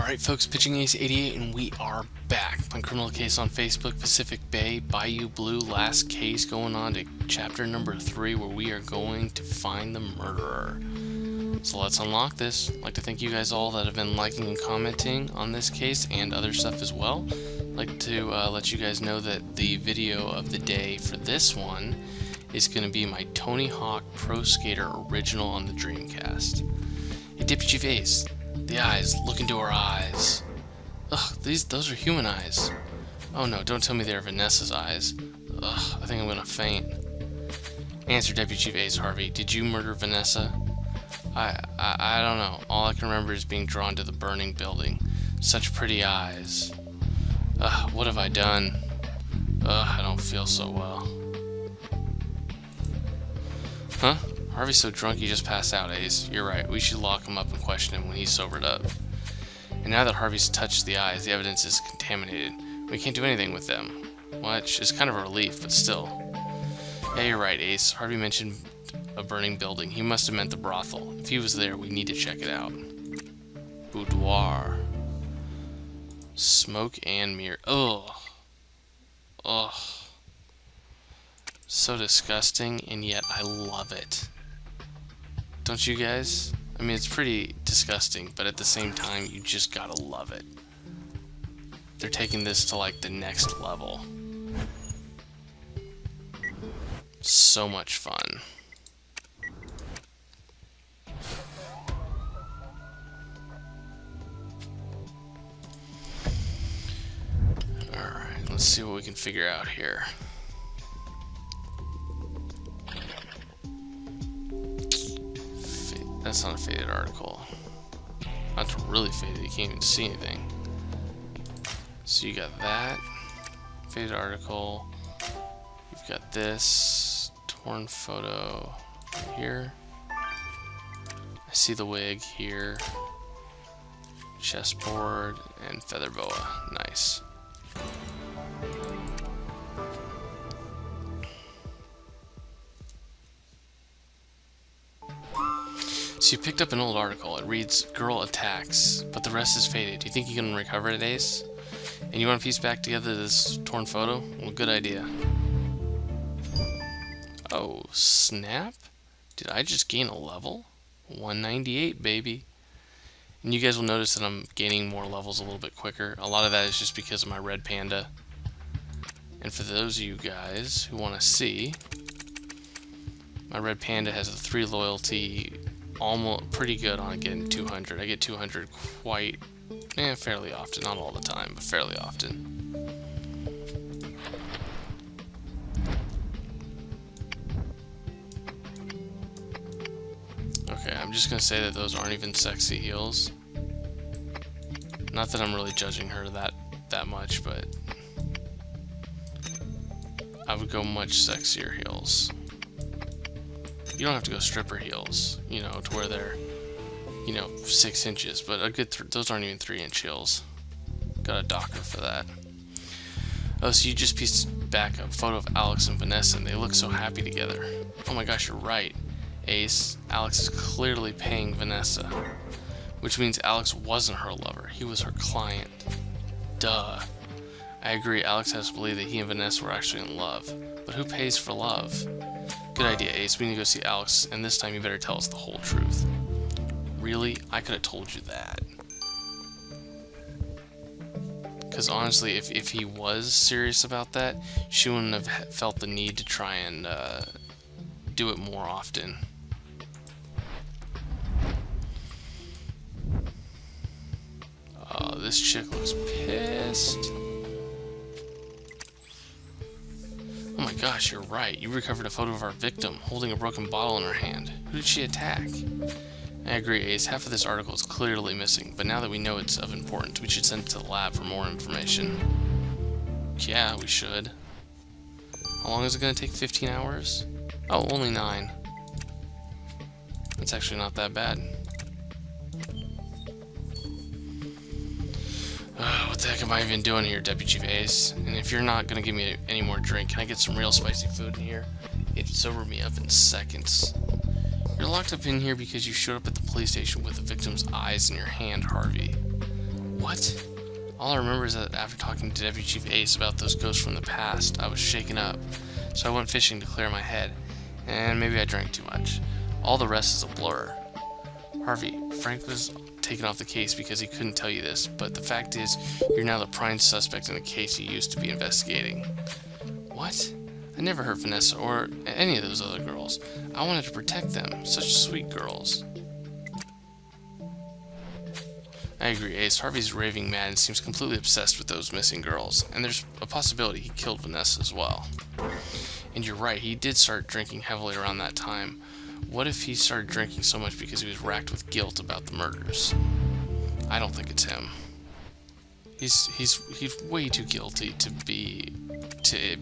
Alright folks, Pitching Ace 88 and we are back. My criminal case on Facebook, Pacific Bay, Bayou Blue, last case going on to chapter number 3 where we are going to find the murderer. So let's unlock this. I'd like to thank you guys all that have been liking and commenting on this case and other stuff as well. I'd like to let you guys know that the video of the day for this one is going to be my Tony Hawk Pro Skater original on the Dreamcast. Hey Deputy Chief Ace. The eyes, look into her eyes. Ugh, those are human eyes. Oh no, don't tell me they're Vanessa's eyes. Ugh, I think I'm gonna faint. Answer, Deputy Chief Ace Harvey. Did you murder Vanessa? I don't know. All I can remember is being drawn to the burning building. Such pretty eyes. Ugh, what have I done? Ugh, I don't feel so well. Huh? Harvey's so drunk he just passed out, Ace. You're right, we should lock him up and question him when he's sobered up. And now that Harvey's touched the eyes, the evidence is contaminated. We can't do anything with them. Which is kind of a relief, but still. Yeah, you're right, Ace. Harvey mentioned a burning building. He must have meant the brothel. If he was there, we need to check it out. Boudoir. Smoke and mirror. Ugh. Ugh. So disgusting, and yet I love it. Don't you guys? I mean, it's pretty disgusting, but at the same time, you just gotta love it. They're taking this to like the next level. So much fun. Alright, let's see what we can figure out here. That's not a faded article. That's really faded, you can't even see anything. So you got that. Faded article. You've got this. Torn photo here. I see the wig here. Chessboard and feather boa. Nice. So you picked up an old article. It reads, "Girl attacks," but the rest is faded. Do you think you can recover it, Ace? And you want to piece back together this torn photo? Well, good idea. Oh, snap. Did I just gain a level? 198, baby. And you guys will notice that I'm gaining more levels a little bit quicker. A lot of that is just because of my red panda. And for those of you guys who want to see, my red panda has a 3 loyalty, almost pretty good on getting 200. I get 200 quite, fairly often. Not all the time, but fairly often. Okay, I'm just gonna say that those aren't even sexy heels. Not that I'm really judging her that much, but I would go much sexier heels. You don't have to go stripper heels, you know, to where they're, 6 inches, but a good those aren't even 3-inch heels. Got a docker for that. Oh, so you just pieced back a photo of Alex and Vanessa, and they look so happy together. Oh my gosh, you're right, Ace. Alex is clearly paying Vanessa, which means Alex wasn't her lover. He was her client. Duh. I agree, Alex has to believe that he and Vanessa were actually in love. But who pays for love? Good idea, Ace. We need to go see Alex, and this time you better tell us the whole truth. Really? I could have told you that. Because honestly, if he was serious about that, she wouldn't have felt the need to try and do it more often. Oh, this chick looks pissed. Oh my gosh, you're right. You recovered a photo of our victim holding a broken bottle in her hand. Who did she attack? I agree, Ace. Half of this article is clearly missing, but now that we know it's of importance, we should send it to the lab for more information. Yeah, we should. How long is it going to take? 15 hours? Oh, only 9. That's actually not that bad. What the heck am I even doing here, Deputy Chief Ace? And if you're not going to give me any more drink, can I get some real spicy food in here? It'd sober me up in seconds. You're locked up in here because you showed up at the police station with the victim's eyes in your hand, Harvey. What? All I remember is that after talking to Deputy Chief Ace about those ghosts from the past, I was shaken up. So I went fishing to clear my head, and maybe I drank too much. All the rest is a blur. Harvey, Frank was taken off the case because he couldn't tell you this, but the fact is, you're now the prime suspect in a case you used to be investigating. What? I never hurt Vanessa or any of those other girls. I wanted to protect them. Such sweet girls. I agree, Ace. Harvey's raving mad and seems completely obsessed with those missing girls, and there's a possibility he killed Vanessa as well. And you're right, he did start drinking heavily around that time. What if he started drinking so much because he was racked with guilt about the murders? I don't think it's him. He's way too guilty to be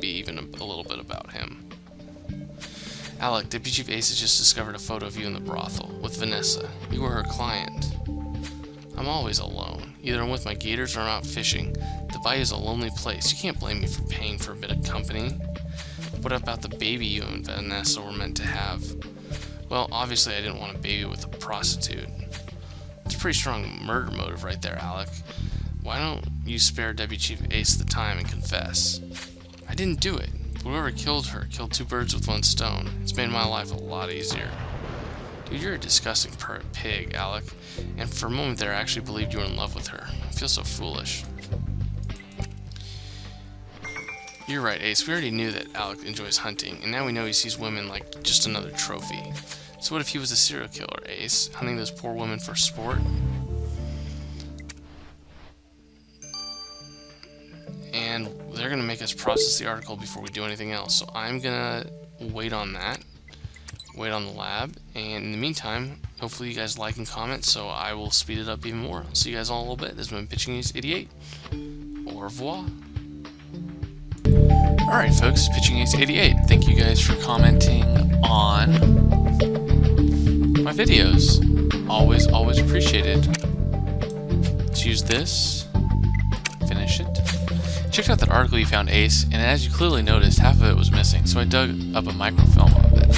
even a little bit about him. Alec, Deputy Chief Ace has just discovered a photo of you in the brothel with Vanessa. You were her client. I'm always alone. Either I'm with my gators or I'm out fishing. The Bayou is a lonely place. You can't blame me for paying for a bit of company. What about the baby you and Vanessa were meant to have? Well, obviously I didn't want a baby with a prostitute. It's a pretty strong murder motive right there, Alec. Why don't you spare Deputy Chief Ace the time and confess? I didn't do it. Whoever killed her killed two birds with one stone. It's made my life a lot easier. Dude, you're a disgusting pig, Alec. And for a moment there, I actually believed you were in love with her. I feel so foolish. You're right, Ace. We already knew that Alec enjoys hunting, and now we know he sees women like just another trophy. So what if he was a serial killer, Ace? Hunting those poor women for sport? And they're going to make us process the article before we do anything else. So I'm going to wait on that. Wait on the lab. And in the meantime, hopefully you guys like and comment, so I will speed it up even more. I'll see you guys all in a little bit. This has been Pitching Ace 88. Au revoir. Alright folks, Pitching Ace 88. Thank you guys for commenting on my videos. Always appreciated. Let's use this. Finish it. Checked out that article you found, Ace, and as you clearly noticed, half of it was missing, so I dug up a microfilm of it.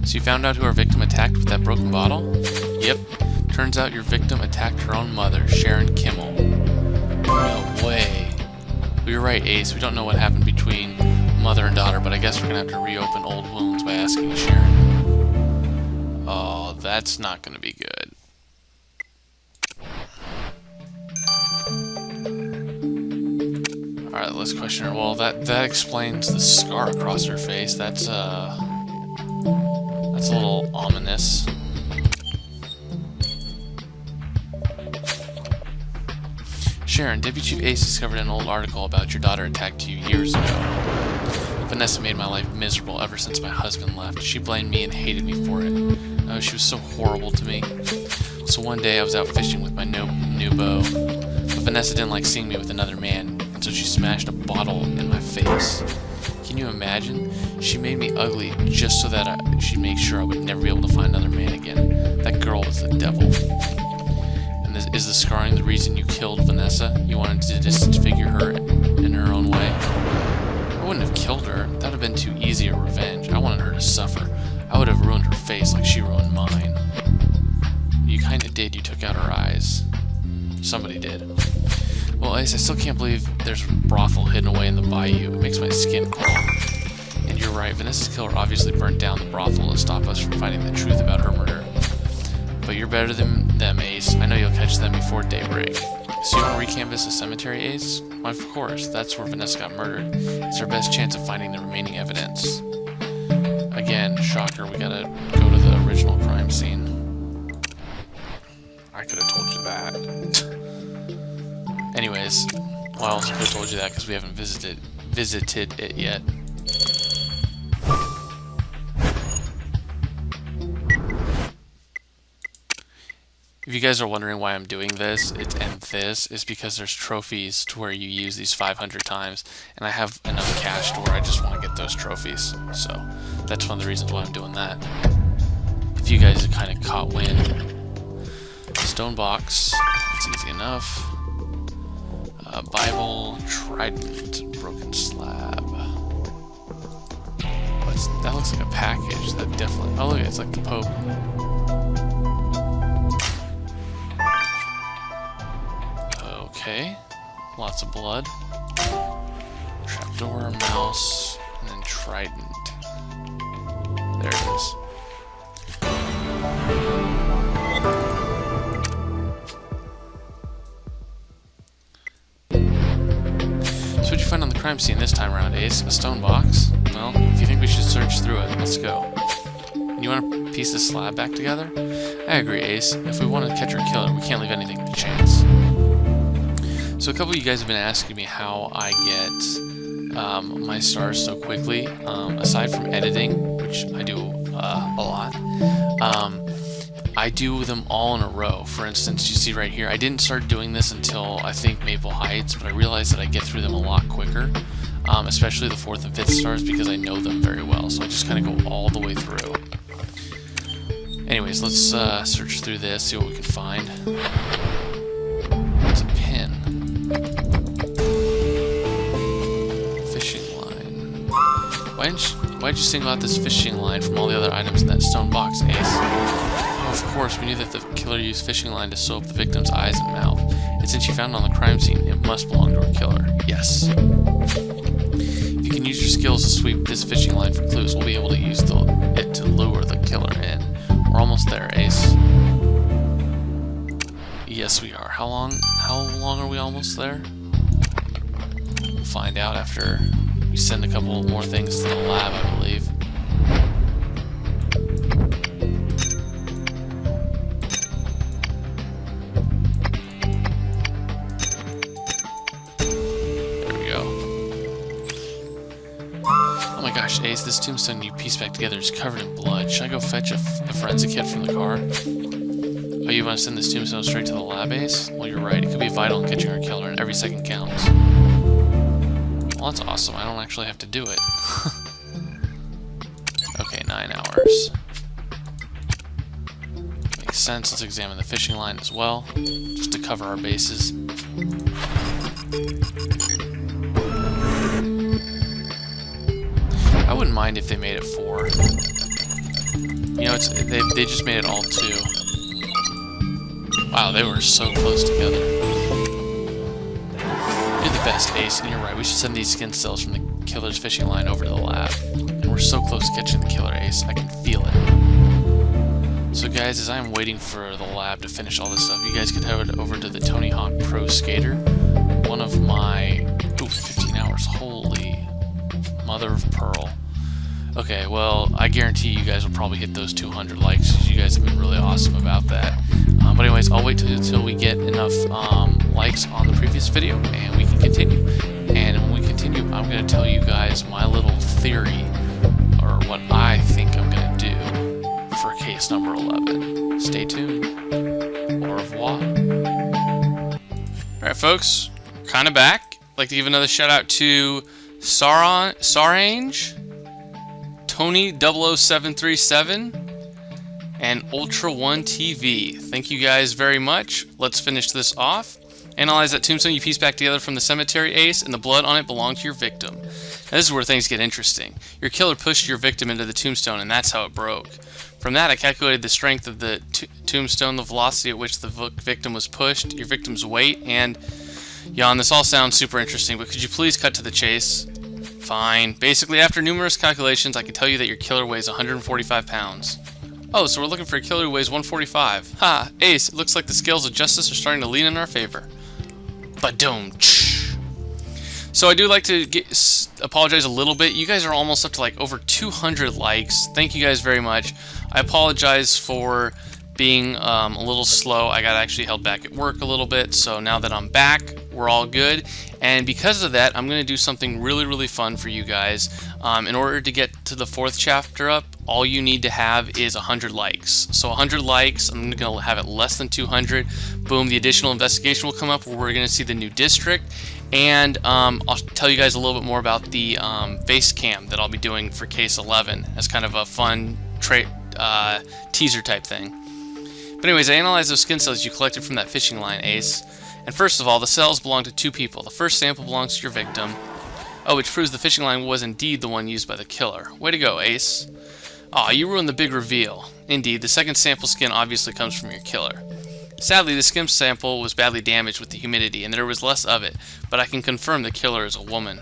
So you found out who our victim attacked with that broken bottle? Yep. Turns out your victim attacked her own mother, Sharon Kimmel. No way. Well, you're right, Ace. We don't know what happened between mother and daughter, but I guess we're gonna have to reopen old wounds by asking Sharon. Oh, that's not gonna be good. Alright, let's question her. Well, that explains the scar across her face. That's a little ominous. Sharon, Deputy Chief Ace discovered an old article about your daughter attacked you years ago. Vanessa made my life miserable ever since my husband left. She blamed me and hated me for it. Oh, she was so horrible to me. So one day I was out fishing with my new bow, but Vanessa didn't like seeing me with another man, and so she smashed a bottle in my face. Can you imagine? She made me ugly just so that she'd make sure I would never be able to find another man again. That girl was the devil. And is the scarring the reason you killed Vanessa? You wanted to disfigure her in her own way? I wouldn't have killed her. That would have been too easy a revenge. I wanted her to suffer. I would have ruined her face like she ruined mine. You kinda did. You took out her eyes. Somebody did. Well, Ace, I still can't believe there's a brothel hidden away in the bayou. It makes my skin crawl. And you're right, Vanessa's killer obviously burnt down the brothel to stop us from finding the truth about her murder. But you're better than them, Ace. I know you'll catch them before daybreak. So you want to recanvass the cemetery, Ace? Well, of course, that's where Vanessa got murdered. It's our best chance of finding the remaining evidence. Again, shocker, we gotta go to the original crime scene. I could have told you that. Anyways, well, I also could have told you that because we haven't visited it yet. If you guys are wondering why I'm doing this, it's because there's trophies to where you use these 500 times, and I have enough cash to where I just want to get those trophies. So that's one of the reasons why I'm doing that. If you guys have kind of caught wind. Stone box, it's easy enough. Bible, trident, broken slab. That looks like a package. That definitely. Oh look, it's like the Pope. Okay. Lots of blood. Trapdoor, mouse, and then trident. There it is. So what'd you find on the crime scene this time around, Ace? A stone box? Well, if you think we should search through it, let's go. You want to piece this slab back together? I agree, Ace. If we want to catch our killer, we can't leave anything to chance. So a couple of you guys have been asking me how I get my stars so quickly. Aside from editing, which I do a lot, I do them all in a row. For instance, you see right here, I didn't start doing this until I think Maple Heights, but I realized that I get through them a lot quicker, especially the 4th and 5th stars, because I know them very well. So I just kind of go all the way through. Anyways, let's search through this, see what we can find. It's a pin. Fishing line. Why'd you single out this fishing line from all the other items in that stone box, Ace? Oh, of course, we knew that the killer used fishing line to sew up the victim's eyes and mouth. And since you found it on the crime scene, it must belong to our killer. Yes. If you can use your skills to sweep this fishing line for clues, we'll be able to use it to lure the killer in. We're almost there, Ace. Yes, we are. How long are we almost there? We'll find out after we send a couple more things to the lab, I believe. There we go. Oh my gosh, Ace, this tombstone you pieced back together is covered in blood. Should I go fetch a forensic kit from the car? Oh, you want to send this tombstone straight to the lab, Ace? Well, you're right. It could be vital in catching our killer, and every second counts. Well, that's awesome. I don't actually have to do it. Okay, 9 hours. Makes sense. Let's examine the fishing line as well, just to cover our bases. I wouldn't mind if they made it 4. You know, they just made it all 2. Wow, they were so close together. You're the best, Ace, and you're right. We should send these skin cells from the killer's fishing line over to the lab. And we're so close to catching the killer, Ace. I can feel it. So guys, as I'm waiting for the lab to finish all this stuff, you guys can head over to the Tony Hawk Pro Skater. One of my... Ooh, 15 hours. Holy mother of pearl. Okay, well, I guarantee you guys will probably hit those 200 likes, because you guys have been really awesome about that. But anyways, I'll wait until we get enough likes on the previous video, and we can continue. And when we continue, I'm going to tell you guys my little theory, or what I think I'm going to do for case number 11. Stay tuned. Au revoir. Alright, folks, we're kind of back. I'd like to give another shout out to Sarange, Tony 00737, and Ultra One TV. Thank you guys very much. Let's finish this off. Analyze that tombstone you pieced back together from the cemetery, Ace, and the blood on it belonged to your victim. Now, this is where things get interesting. Your killer pushed your victim into the tombstone, and that's how it broke. From that, I calculated the strength of the tombstone, the velocity at which the victim was pushed, your victim's weight, and... Jan, this all sounds super interesting, but could you please cut to the chase? Fine. Basically, after numerous calculations, I can tell you that your killer weighs 145 pounds. Oh, so we're looking for a killer who weighs 145. Ha! Ace, it looks like the scales of justice are starting to lean in our favor. Ba-doom. So I do like to apologize a little bit. You guys are almost up to like over 200 likes. Thank you guys very much. I apologize for being a little slow. I got actually held back at work a little bit, so now that I'm back, we're all good. And because of that, I'm going to do something really fun for you guys. In order to get to the 4th chapter up, all you need to have is 100 likes. So 100 likes, I'm going to have it less than 200. Boom, the additional investigation will come up where we're going to see the new district. And I'll tell you guys a little bit more about the face cam that I'll be doing for case 11 as kind of a fun teaser type thing. But anyways, I analyzed those skin cells you collected from that fishing line, Ace. And first of all, the cells belong to 2 people. The first sample belongs to your victim. Oh, which proves the fishing line was indeed the one used by the killer. Way to go, Aw, you ruined the big reveal. Indeed, the second sample skin obviously comes from your killer. Sadly, the skin sample was badly damaged with the humidity, and there was less of it, but I can confirm the killer is a woman.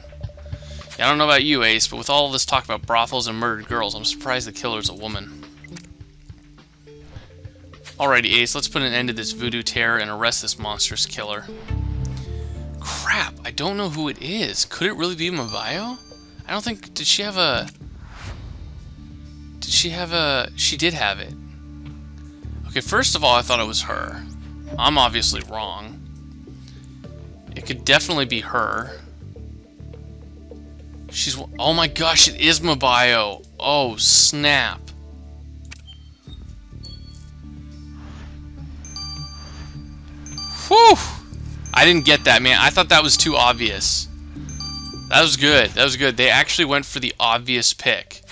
Yeah, I don't know about you, Ace, but with all of this talk about brothels and murdered girls, I'm surprised the killer is a woman. Alrighty, Ace, let's put an end to this voodoo terror and arrest this monstrous killer. Crap, I don't know who it is. Could it really be Bayou? I don't think... Did she have a... She did have it. Okay, first of all, I thought it was her. I'm obviously wrong. It could definitely be her. She's... Oh my gosh, it is Bayou. Oh, snap. Whew! I didn't get that, man. I thought that was too obvious. That was good. That was good. They actually went for the obvious pick.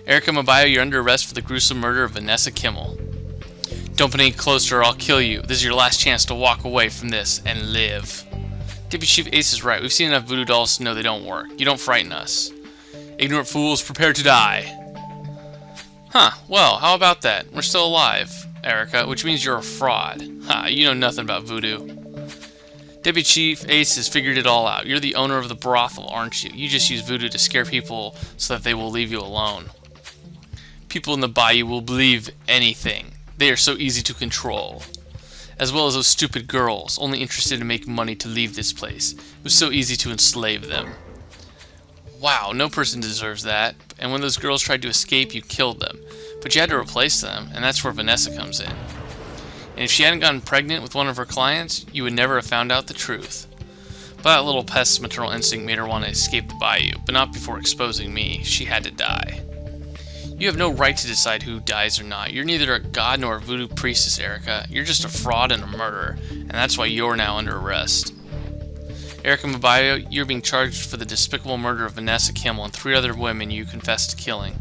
Erica Bayou, you're under arrest for the gruesome murder of Vanessa Kimmel. Don't put any closer or I'll kill you. This is your last chance to walk away from this and live. Deputy Chief Ace is right. We've seen enough voodoo dolls to know they don't work. You don't frighten us. Ignorant fools, prepare to die. Huh, well, how about that? We're still alive, Erica, which means you're a fraud. Ha, you know nothing about voodoo. Deputy Chief Ace has figured it all out. You're the owner of the brothel, aren't you? You just use voodoo to scare people so that they will leave you alone. People in the Bayou will believe anything. They are so easy to control. As well as those stupid girls, only interested in making money to leave this place. It was so easy to enslave them. Wow, no person deserves that. And when those girls tried to escape, you killed them. But you had to replace them, and that's where Vanessa comes in. And if she hadn't gotten pregnant with one of her clients, you would never have found out the truth. But that little pest's maternal instinct made her want to escape the Bayou, but not before exposing me. She had to die. You have no right to decide who dies or not. You're neither a god nor a voodoo priestess, Erica. You're just a fraud and a murderer, and that's why you're now under arrest. Erica Bayou, you're being charged for the despicable murder of Vanessa Kimmel and 3 other women you confessed to killing.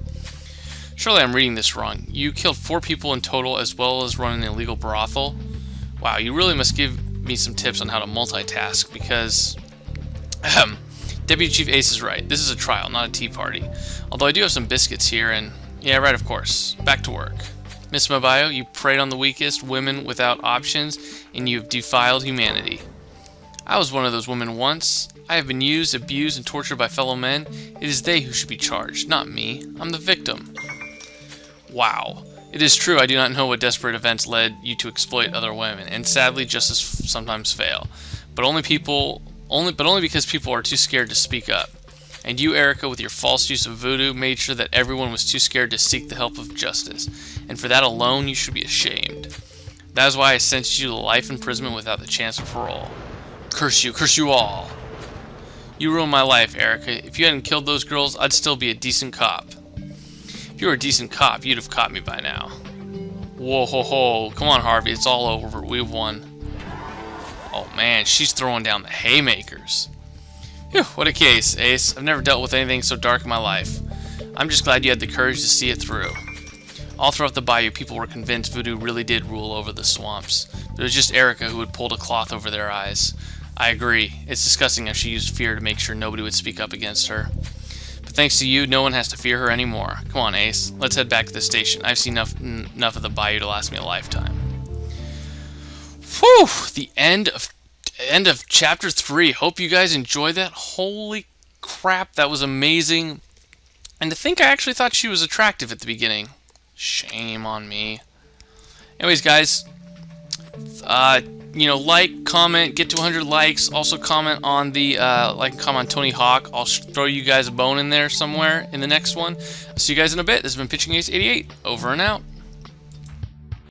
Surely I'm reading this wrong. You killed 4 people in total as well as running an illegal brothel? Wow, you really must give me some tips on how to multitask because... Deputy Chief Ace is right. This is a trial, not a tea party. Although I do have some biscuits here and... Yeah, right, of course. Back to work. Miss Bayou, you preyed on the weakest, women without options, and you have defiled humanity. I was one of those women once. I have been used, abused, and tortured by fellow men. It is they who should be charged, not me. I'm the victim. Wow. It is true I do not know what desperate events led you to exploit other women, and sadly justice sometimes fail. But only because people are too scared to speak up. And you, Erica, with your false use of voodoo, made sure that everyone was too scared to seek the help of justice. And for that alone, you should be ashamed. That is why I sentenced you to life imprisonment without the chance of parole. Curse you all. You ruined my life, Erica. If you hadn't killed those girls, I'd still be a decent cop. If you were a decent cop, you'd have caught me by now. Whoa, ho, ho. Come on, Harvey. It's all over. We've won. Oh, man. She's throwing down the haymakers. Phew, what a case, Ace. I've never dealt with anything so dark in my life. I'm just glad you had the courage to see it through. All throughout the Bayou, people were convinced voodoo really did rule over the swamps. But it was just Erica who had pulled a cloth over their eyes. I agree. It's disgusting how she used fear to make sure nobody would speak up against her. But thanks to you, no one has to fear her anymore. Come on, Ace. Let's head back to the station. I've seen enough of the Bayou to last me a lifetime. Whew! The end of chapter 3. Hope you guys enjoyed that. Holy crap, that was amazing. And to think I actually thought she was attractive at the beginning. Shame on me. Anyways, guys, like, comment, get to 100 likes. Also comment on the comment on Tony Hawk. I'll throw you guys a bone in there somewhere in the next one. I'll see you guys in a bit. This has been Pitching Ace 88. Over and out.